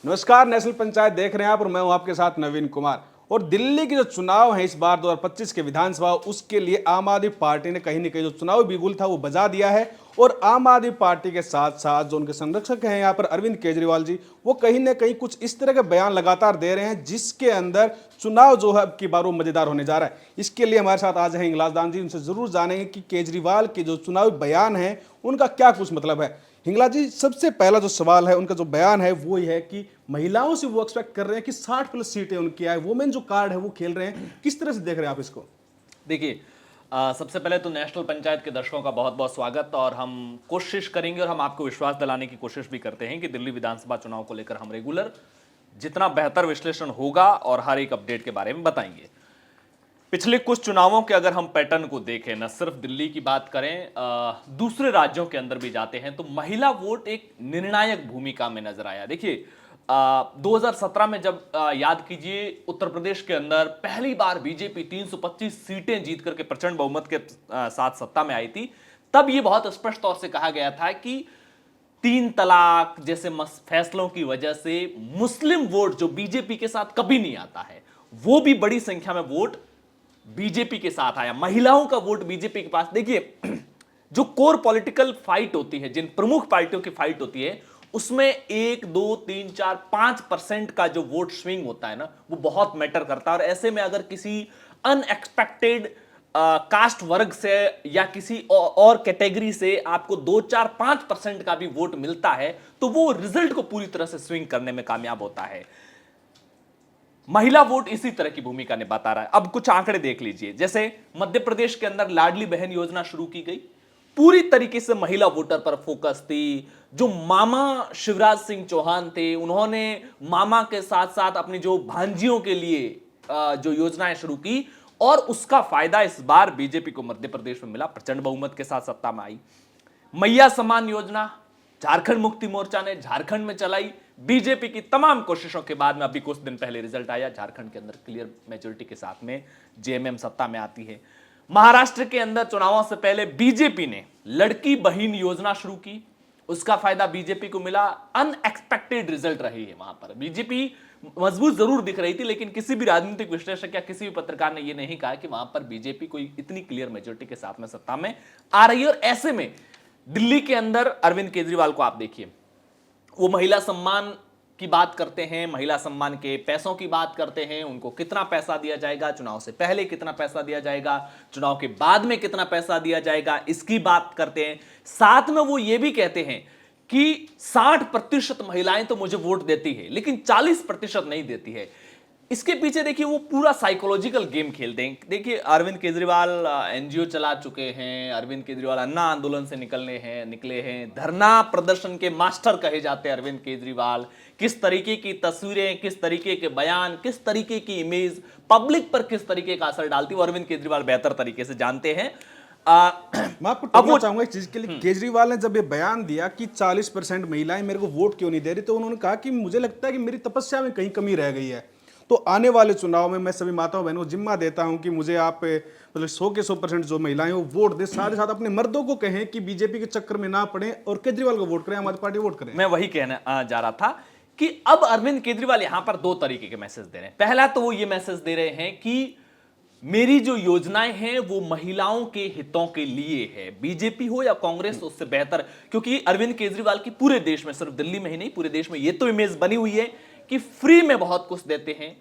नमस्कार, नेशनल पंचायत देख रहे हैं आप और मैं हूं आपके साथ नवीन कुमार। और दिल्ली के जो चुनाव है इस बार 2025 के विधानसभा, उसके लिए आम आदमी पार्टी ने कहीं न कहीं जो चुनावी बिगुल था वो बजा दिया है। और आम आदमी पार्टी के साथ साथ जो उनके संरक्षक हैं यहाँ पर अरविंद केजरीवाल जी, वो कहीं न कहीं कुछ इस तरह के बयान लगातार दे रहे हैं जिसके अंदर चुनाव जो है अब की बार वो मजेदार होने जा रहा है। इसके लिए हमारे साथ आज हैं हिंगलाज दान जी, उनसे जरूर जानेंगे कि केजरीवाल के जो चुनावी बयान है उनका क्या कुछ मतलब है। हिंगला जी, सबसे पहला जो सवाल है, उनका जो बयान है वो ये है कि महिलाओं से वो एक्सपेक्ट कर रहे हैं कि 60+ सीटें उनकी आए, वुमेन जो कार्ड है वो खेल रहे हैं। किस तरह से देख रहे हैं आप इसको? देखिए, सबसे पहले तो नेशनल पंचायत के दर्शकों का बहुत बहुत स्वागत। और हम कोशिश करेंगे और हम आपको विश्वास दिलाने की कोशिश भी करते हैं कि दिल्ली विधानसभा चुनाव को लेकर हम रेगुलर जितना बेहतर विश्लेषण होगा और हर एक अपडेट के बारे में बताएंगे। पिछले कुछ चुनावों के अगर हम पैटर्न को देखें, न सिर्फ दिल्ली की बात करें, दूसरे राज्यों के अंदर भी जाते हैं, तो महिला वोट एक निर्णायक भूमिका में नजर आया। देखिए, 2017 में जब याद कीजिए, उत्तर प्रदेश के अंदर पहली बार बीजेपी 325 सीटें जीत करके प्रचंड बहुमत के साथ सत्ता में आई थी, तब यह बहुत स्पष्ट तौर से कहा गया था कि 3 तलाक जैसे फैसलों की वजह से मुस्लिम वोट जो बीजेपी के साथ कभी नहीं आता है, वो भी बड़ी संख्या में वोट बीजेपी के साथ आया। महिलाओं का वोट बीजेपी के पास। देखिए, जो कोर पॉलिटिकल फाइट होती है, जिन प्रमुख पार्टियों की फाइट होती है, उसमें 1, 2, 3, 4, 5% का जो वोट स्विंग होता है ना, वो बहुत मैटर करता है। और ऐसे में अगर किसी अनएक्सपेक्टेड कास्ट वर्ग से या किसी और कैटेगरी से आपको 2, 4, 5% का भी वोट मिलता है, तो वो रिजल्ट को पूरी तरह से स्विंग करने में कामयाब होता है। महिला वोट इसी तरह की भूमिका निभाता रहा है। अब कुछ आंकड़े देख लीजिए। जैसे मध्य प्रदेश के अंदर लाडली बहन योजना शुरू की गई, पूरी तरीके से महिला वोटर पर फोकस थी। जो मामा शिवराज सिंह चौहान थे, उन्होंने मामा के साथ साथ अपनी जो भांजियों के लिए जो योजनाएं शुरू की, और उसका फायदा इस बार बीजेपी को मध्य प्रदेश में मिला, प्रचंड बहुमत के साथ सत्ता में आई। मैया समान योजना झारखंड मुक्ति मोर्चा ने झारखंड में चलाई। बीजेपी की तमाम कोशिशों के बाद में अभी कुछ दिन पहले रिजल्ट आया, झारखंड के अंदर क्लियर मेजोरिटी के साथ में जेएमएम सत्ता में आती है। महाराष्ट्र के अंदर चुनावों से पहले बीजेपी ने लड़की बहन योजना शुरू की, उसका फायदा बीजेपी को मिला। अनएक्सपेक्टेड रिजल्ट रही है। वहां पर बीजेपी मजबूत जरूर दिख रही थी, लेकिन किसी भी राजनीतिक विश्लेषक या किसी भी पत्रकार ने यह नहीं कहा कि वहां पर बीजेपी कोई इतनी क्लियर मेजोरिटी के साथ में सत्ता में आ रही है। और ऐसे में दिल्ली के अंदर अरविंद केजरीवाल को आप देखिए, वो महिला सम्मान की बात करते हैं, महिला सम्मान के पैसों की बात करते हैं, उनको कितना पैसा दिया जाएगा, चुनाव से पहले कितना पैसा दिया जाएगा, चुनाव के बाद में कितना पैसा दिया जाएगा, इसकी बात करते हैं। साथ में वो ये भी कहते हैं कि 60% महिलाएं तो मुझे वोट देती है, लेकिन 40% नहीं देती है। इसके पीछे देखिए वो पूरा साइकोलॉजिकल गेम खेलते हैं। देखिए, अरविंद केजरीवाल एनजीओ चला चुके हैं, अरविंद केजरीवाल अन्ना आंदोलन से निकले हैं, धरना प्रदर्शन के मास्टर कहे जाते हैं अरविंद केजरीवाल। किस तरीके की तस्वीरें, किस तरीके के बयान, किस तरीके की इमेज पब्लिक पर किस तरीके का असर डालती है, वो अरविंद केजरीवाल बेहतर तरीके से जानते हैं। मैं आपको टोकना चाहूंगा एक चीज के लिए। केजरीवाल ने जब ये बयान दिया कि 40% महिलाएं मेरे को वोट क्यों नहीं दे रही, तो उन्होंने कहा कि मुझे लगता है कि मेरी तपस्या में कहीं कमी रह गई है। तो आने वाले चुनाव में मैं सभी माताओं बहनों को जिम्मा देता हूं कि मुझे आप मतलब 100 के 100% जो महिलाएं वो वोट दे, साथ ही साथ अपने मर्दों को कहें कि बीजेपी के चक्कर में ना पड़े और केजरीवाल को वोट करें, आम आदमी पार्टी वोट करें। मैं वही कहना जा रहा था कि अब अरविंद केजरीवाल यहां पर 2 तरीके के मैसेज दे रहे हैं। पहला तो वो ये मैसेज दे रहे हैं कि मेरी जो योजनाएं हैं वो महिलाओं के हितों के लिए है, बीजेपी हो या कांग्रेस उससे बेहतर। क्योंकि अरविंद केजरीवाल की पूरे देश में, सिर्फ दिल्ली में ही नहीं, पूरे देश में ये तो इमेज बनी हुई है कि फ्री में बहुत कुछ देते हैं।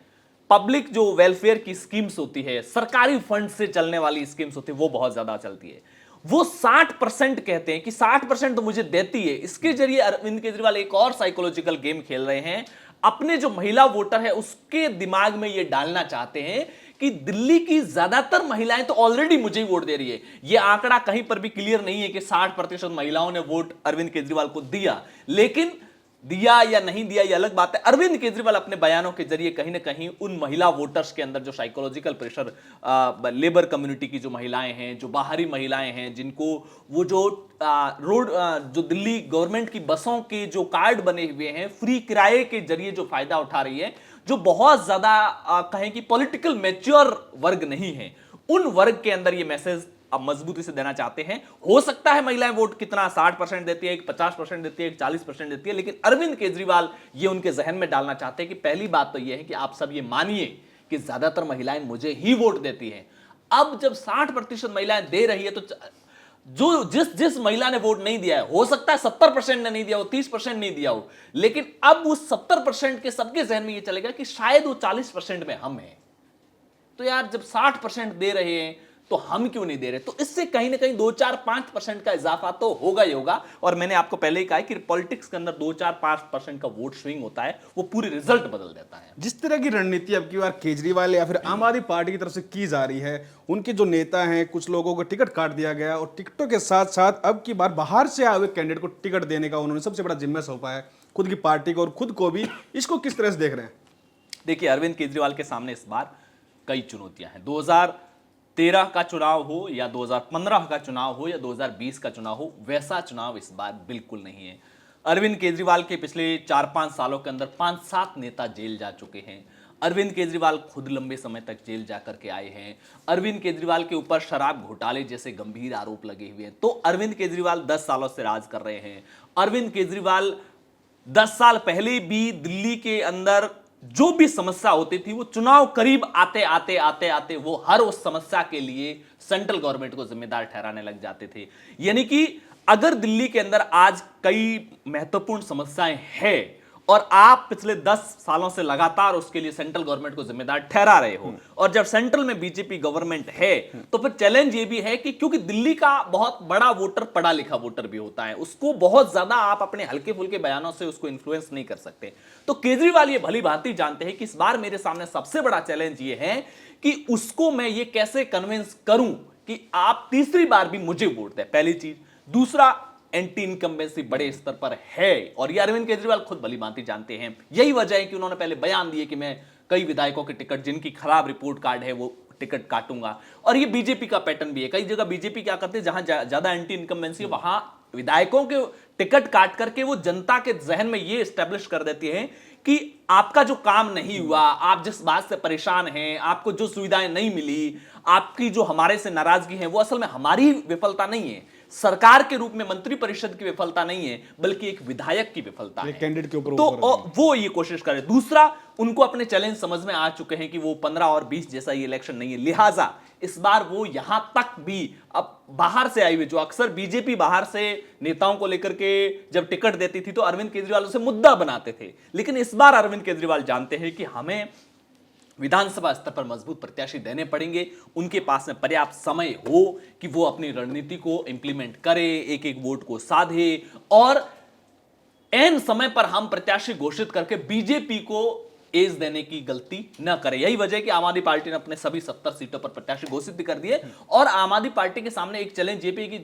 पब्लिक जो वेलफेयर की स्कीम्स होती है, सरकारी फंड से चलने वाली स्कीम्स होती है, वो बहुत ज्यादा चलती है। वो 60% कहते हैं कि 60% तो मुझे देती है। इसके जरिए अरविंद केजरीवाल एक और साइकोलॉजिकल गेम खेल रहे हैं। अपने जो महिला वोटर है उसके दिमाग में ये डालना चाहते हैं कि दिल्ली की ज्यादातर महिलाएं तो ऑलरेडी मुझे ही वोट दे रही है। ये आंकड़ा कहीं पर भी क्लियर नहीं है कि 60% महिलाओं ने वोट अरविंद केजरीवाल को दिया, लेकिन दिया या नहीं दिया ये अलग बात है। अरविंद केजरीवाल अपने बयानों के जरिए कहीं ना कहीं उन महिला वोटर्स के अंदर जो साइकोलॉजिकल प्रेशर, लेबर कम्युनिटी की जो महिलाएं हैं, जो बाहरी महिलाएं हैं, जिनको वो जो रोड जो दिल्ली गवर्नमेंट की बसों के जो कार्ड बने हुए हैं, फ्री किराए के जरिए जो फायदा उठा रही है, जो बहुत ज्यादा कहें कि पॉलिटिकल मैच्योर वर्ग नहीं है, उन वर्ग के अंदर ये मैसेज अब मजबूती से देना चाहते हैं। हो सकता है महिलाएं वोट कितना 60% देती है, 50% देती है, 40% देती है, लेकिन अरविंद केजरीवाल ये उनके जहन में डालना चाहते हैं कि पहली बात तो ये है कि आप सब ये मानिए कि ज्यादातर महिलाएं मुझे ही वोट देती हैं। अब जब 60% महिलाएं दे रही है तो जो जिस जिस महिला ने वोट नहीं दिया है, हो सकता है 70% ने नहीं दिया हो, 30% नहीं दिया हो, लेकिन अब उस 70% के सबके जहन में ये चलेगा कि शायद वो 40% में हम हैं। तो यार जब 60% दे रहे हैं तो हम क्यों नहीं दे रहे? तो इससे कहीं ना कहीं 2-4-5% का इजाफा तो होगा ही होगा। और मैंने आपको पहले ही कहा कि पॉलिटिक्स के अंदर 2-4-5% का वोट स्विंग होता है, वो पूरी रिजल्ट बदल देता है। जिस तरह की रणनीति अब की बार केजरीवाल या फिर आम आदमी पार्टी की तरफ से की जा रही है, उनके जो नेता हैं, कुछ लोगों को टिकट काट दिया गया और टिकटों के साथ साथ अब की बार बाहर से आए हुए कैंडिडेट को टिकट देने का उन्होंने सबसे बड़ा जिम्मा सौंपा है, खुद की पार्टी को और खुद को भी। इसको किस तरह से देख रहे हैं? देखिए, अरविंद केजरीवाल के सामने इस बार कई चुनौतियां हैं। 2013 का चुनाव हो या 2015 का चुनाव हो या 2020 का चुनाव हो, वैसा चुनाव इस बार बिल्कुल नहीं है। अरविंद केजरीवाल के पिछले 4-5 सालों के अंदर 5-7 नेता जेल जा चुके हैं। अरविंद केजरीवाल खुद लंबे समय तक जेल जा करके आए हैं। अरविंद केजरीवाल के ऊपर शराब घोटाले जैसे गंभीर आरोप लगे हुए हैं। तो अरविंद केजरीवाल 10 सालों से राज कर रहे हैं। अरविंद केजरीवाल 10 साल पहले भी दिल्ली के अंदर जो भी समस्या होती थी, वो चुनाव करीब आते आते आते आते वो हर उस समस्या के लिए सेंट्रल गवर्नमेंट को जिम्मेदार ठहराने लग जाते थे। यानी कि अगर दिल्ली के अंदर आज कई महत्वपूर्ण समस्याएं हैं और आप पिछले 10 सालों से लगातार उसके लिए सेंट्रल गवर्नमेंट को जिम्मेदार ठहरा रहे हो, और जब सेंट्रल में बीजेपी गवर्नमेंट है, तो फिर चैलेंज ये भी है कि क्योंकि दिल्ली का बहुत बड़ा वोटर पढ़ा लिखा वोटर भी होता है, उसको बहुत ज्यादा आप अपने हल्के फुल्के बयानों से उसको इन्फ्लुएंस नहीं कर सकते। तो केजरीवाल ये भली भांति जानते हैं कि इस बार मेरे सामने सबसे बड़ा चैलेंज ये है कि उसको मैं ये कैसे कन्विंस करूं कि आप तीसरी बार भी मुझे वोट दें, पहली चीज। दूसरा, एंटी इनकम्बेंसी बड़े स्तर पर है और ये अरविंद केजरीवाल खुद भली भांति जानते हैं। यही वजह है कि उन्होंने पहले बयान दिए कि मैं कई विधायकों के टिकट जिनकी खराब रिपोर्ट कार्ड है वो टिकट काटूंगा। और ये बीजेपी का पैटर्न भी है। कई जगह बीजेपी क्या करते हैं, जहां ज्यादा एंटी इनकम्बेंसी है वहां विधायकों के टिकट काट करके वो जनता के जहन में ये स्टैब्लिश कर देती है कि आपका जो काम नहीं हुआ, आप जिस बात से परेशान हैं, आपको जो सुविधाएं नहीं मिली, आपकी जो हमारे से नाराजगी है, वो असल में हमारी विफलता नहीं है, सरकार के रूप में मंत्री परिषद की विफलता नहीं है, बल्कि एक विधायक की विफलता है। कैंडिडेट के ऊपर तो वो ये कोशिश करे। दूसरा, उनको अपने चैलेंज समझ में आ चुके हैं कि वो 15 और 20 जैसा ये इलेक्शन नहीं है, लिहाजा इस बार वो यहां तक भी अब बाहर से आई हुई, जो अक्सर बीजेपी बाहर से नेताओं को लेकर के जब टिकट देती थी तो अरविंद केजरीवाल उसे मुद्दा बनाते थे, लेकिन इस बार अरविंद केजरीवाल जानते हैं कि हमें विधानसभा स्तर पर मजबूत प्रत्याशी देने पड़ेंगे, उनके पास में पर्याप्त समय हो कि वो अपनी रणनीति को इंप्लीमेंट करे, एक एक वोट को साधे और एन समय पर हम प्रत्याशी घोषित करके बीजेपी को एज देने की गलती न करे। यही वजह है कि आम आदमी पार्टी ने अपने सभी 70 सीटों पर प्रत्याशी घोषित भी कर दिए। और आम आदमी पार्टी के सामने एक चैलेंज ये भी है कि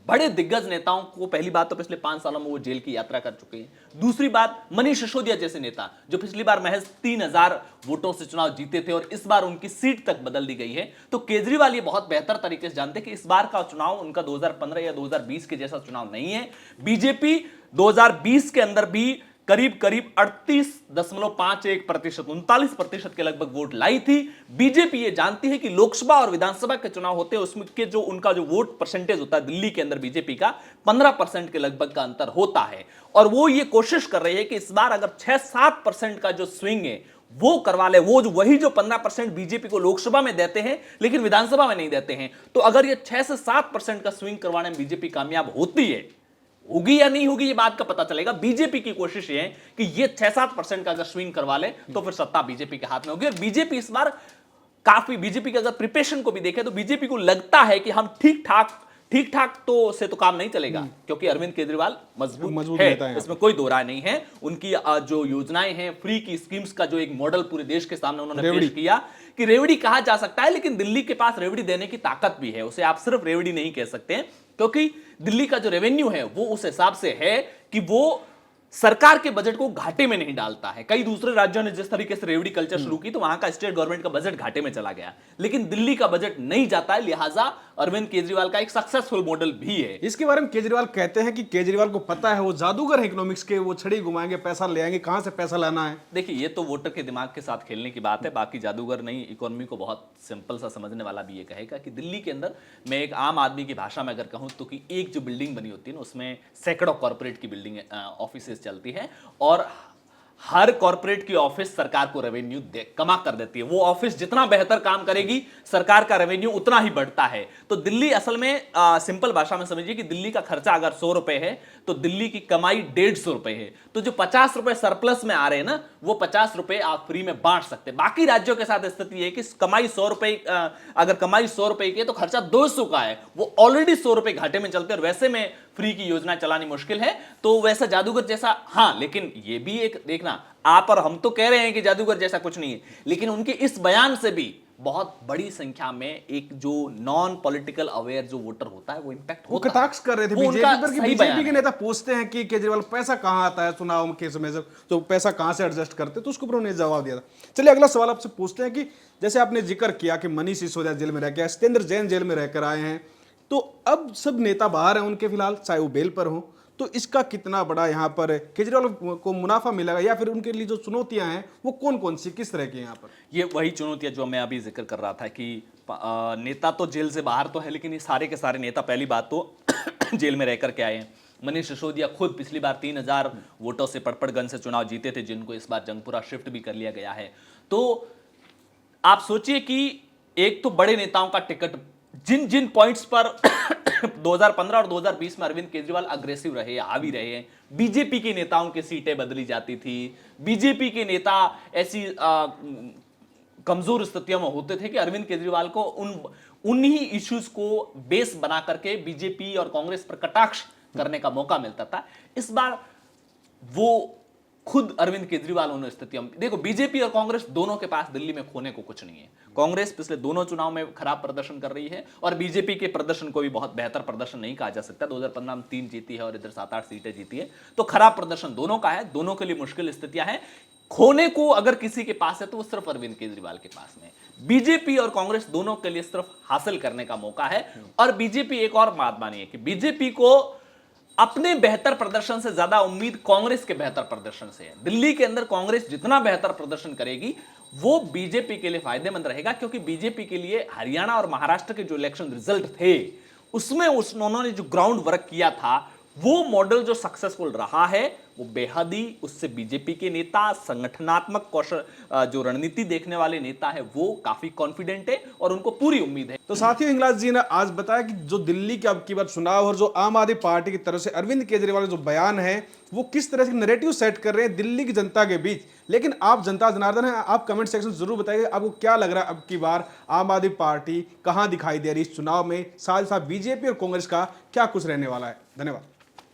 बड़े दिग्गज नेताओं को, पहली बात तो पिछले 5 सालों में वो जेल की यात्रा कर चुके हैं। दूसरी बात, मनीष सिसोदिया जैसे नेता जो पिछली बार महज 3000 वोटों से चुनाव जीते थे और इस बार उनकी सीट तक बदल दी गई है। तो केजरीवाल ये बहुत बेहतर तरीके से जानते हैं कि इस बार का चुनाव उनका 2015 या 2020 के जैसा चुनाव नहीं है। बीजेपी 2020 के अंदर भी करीब 38.51%, 39% के लगभग वोट लाई थी। बीजेपी ये जानती है कि लोकसभा और विधानसभा के चुनाव होते हैं, उसमें के जो उनका जो वोट परसेंटेज होता है दिल्ली के अंदर बीजेपी का 15% के लगभग का अंतर होता है। और वो ये कोशिश कर रही है कि इस बार अगर 6-7% का जो स्विंग है वो करवा ले, वो वही जो 15% बीजेपी को लोकसभा में देते हैं लेकिन विधानसभा में नहीं देते हैं। तो अगर ये 6 से 7% का स्विंग करवाने में बीजेपी कामयाब होती है, होगी या नहीं होगी ये बात का पता चलेगा। बीजेपी की कोशिश ये है कि ये 6-7% का अगर स्विंग करवा ले तो फिर सत्ता बीजेपी के हाथ में होगी। और बीजेपी इस बार काफी, बीजेपी के अगर प्रिपरेशन को भी देखें तो बीजेपी को लगता है कि हम ठीक ठाक तो से तो काम नहीं चलेगा, क्योंकि अरविंद केजरीवाल मजबूत है, इसमें कोई दो राय नहीं है। उनकी जो योजनाएं हैं, फ्री की स्कीम्स का जो एक मॉडल पूरे देश के सामने उन्होंने पेश किया कि रेवड़ी कहा जा सकता है, लेकिन दिल्ली के पास रेवड़ी देने की ताकत भी है, उसे आप सिर्फ रेवड़ी नहीं कह सकते, क्योंकि दिल्ली का जो रेवेन्यू है वो उस हिसाब से है कि वो सरकार के बजट को घाटे में नहीं डालता है। कई दूसरे राज्यों ने जिस तरीके से रेवड़ी कल्चर शुरू की तो वहां का स्टेट गवर्नमेंट का बजट घाटे में चला गया, लेकिन दिल्ली का बजट नहीं जाता है। लिहाजा अरविंद केजरीवाल का एक सक्सेसफुल मॉडल भी है। इसके बारे में केजरीवाल कहते हैं कि केजरीवाल को पता है वो जादूगर है इकोनॉमिक्स के, वो छड़ी घुमाएंगे, पैसा ले आएंगे, कहां से पैसा लाना है। देखिए, ये तो वोटर के दिमाग के साथ खेलने की बात है, बाकी जादूगर नहीं। इकोनॉमी को बहुत सिंपल सा समझने वाला भी ये कहेगा कि दिल्ली के अंदर, मैं एक आम आदमी की भाषा में अगर कहूं तो, कि एक जो बिल्डिंग बनी होती है ना, उसमें सैकड़ों कॉर्पोरेट की बिल्डिंग ऑफिसेज चलती है और हर कॉर्पोरेट की ऑफिस सरकार को रेवेन्यू कमा कर देती है। वो ऑफिस जितना बेहतर काम करेगी, सरकार का रेवेन्यू उतना ही बढ़ता है। तो दिल्ली असल में सिंपल भाषा में समझिए कि दिल्ली का खर्चा अगर 100 रुपए है तो दिल्ली की कमाई 150 रुपए है। तो जो 50 रुपए सरप्लस में आ रहे हैं ना, वो 50 रुपए आप फ्री में बांट सकते हैं। बाकी राज्यों के साथ स्थिति है कि कमाई 100 रुपए, अगर कमाई 100 रुपए की है तो खर्चा 200 का है, वो ऑलरेडी 100 रुपए घाटे में चलते हैं और वैसे में फ्री की योजना चलानी मुश्किल है। तो वैसा जादूगर जैसा, हाँ, लेकिन ये भी एक देखना, आप और हम तो कह रहे हैं कि जादूगर जैसा कुछ नहीं है, लेकिन उनके इस बयान से भी बहुत बड़ी संख्या में एक जो नॉन पॉलिटिकल अवेयर जो वोटर होता है वो इंपैक्ट वो होता है। कटाक्ष कर रहे थे वो बीजेपी उनका पर कि सही बयान बीजेपी के है। नेता पूछते हैं कि केजरीवाल पैसा कहां आता है चुनाव के समय से, तो पैसा कहां से एडजस्ट करते, तो उसके ऊपर उन्होंने जवाब दिया था। चलिए अगला सवाल आपसे पूछते हैं कि जैसे आपने जिक्र किया कि मनीष सिसोदिया जेल में रह गया, सत्येंद्र जैन जेल में रहकर आए हैं, तो अब सब नेता बाहर हैं उनके फिलहाल, चाहे वो बेल पर हो, तो इसका कितना बड़ा यहाँ पर केजरीवाल को मुनाफा मिलेगा, या फिर उनके लिए जो चुनौतियां हैं वो कौन कौन सी, किस तरह की यहाँ पर? ये वही चुनौतियां जो मैं अभी जिक्र कर रहा था कि नेता तो जेल से बाहर तो है, लेकिन ये सारे के सारे नेता पहली बात तो जेल में रह करके आए हैं। मनीष सिसोदिया खुद पिछली बार 3000 वोटों से पड़पड़गंज से चुनाव जीते थे, जिनको इस बार जंगपुरा शिफ्ट भी कर लिया गया है। तो आप सोचिए कि एक तो बड़े नेताओं का टिकट, जिन जिन पॉइंट्स पर 2015 और 2020 में अरविंद केजरीवाल अग्रेसिव रहे, हावी रहे हैं, बीजेपी के नेताओं की सीटें बदली जाती थी, बीजेपी के नेता ऐसी कमजोर स्थितियों में होते थे कि अरविंद केजरीवाल को उन्हीं इश्यूज को बेस बना करके बीजेपी और कांग्रेस पर कटाक्ष करने का मौका मिलता था। इस बार वो खुद अरविंद केजरीवाल उन स्थितियों में, देखो, बीजेपी और कांग्रेस दोनों के पास दिल्ली में खोने को कुछ नहीं है। कांग्रेस पिछले दोनों चुनाव में खराब प्रदर्शन कर रही है और बीजेपी के प्रदर्शन को भी बहुत बेहतर प्रदर्शन नहीं कहा जा सकता। 2015 में 3 जीती है और इधर 7-8 सीटें जीती है, तो खराब प्रदर्शन दोनों का है। दोनों के लिए मुश्किल स्थितियां हैं। खोने को अगर किसी के पास है तो वो सिर्फ अरविंद केजरीवाल के पास में। बीजेपी और कांग्रेस दोनों के लिए सिर्फ हासिल करने का मौका है। और बीजेपी, एक और बात मानिए कि बीजेपी को अपने बेहतर प्रदर्शन से ज्यादा उम्मीद कांग्रेस के बेहतर प्रदर्शन से है। दिल्ली के अंदर कांग्रेस जितना बेहतर प्रदर्शन करेगी वो बीजेपी के लिए फायदेमंद रहेगा, क्योंकि बीजेपी के लिए हरियाणा और महाराष्ट्र के जो इलेक्शन रिजल्ट थे उसमें उन्होंने जो ग्राउंड वर्क किया था, वो मॉडल जो सक्सेसफुल रहा है, वो बेहद ही, उससे बीजेपी के नेता, संगठनात्मक कौशल, जो रणनीति देखने वाले नेता है, वो काफी कॉन्फिडेंट है और उनको पूरी उम्मीद है। तो साथियों, हिंगलाज जी ने आज बताया कि जो दिल्ली के अब की बार चुनाव और जो आम आदमी पार्टी की तरफ से अरविंद केजरीवाल का जो बयान है वो किस तरह से नैरेटिव सेट कर रहे हैं दिल्ली की जनता के बीच। लेकिन आप जनता जनार्दन है, आप कमेंट सेक्शन जरूर बताइए आपको क्या लग रहा है, अब की बार आम आदमी पार्टी कहां दिखाई दे रही है इस चुनाव में, साथ ही साथ बीजेपी और कांग्रेस का क्या कुछ रहने वाला है। धन्यवाद।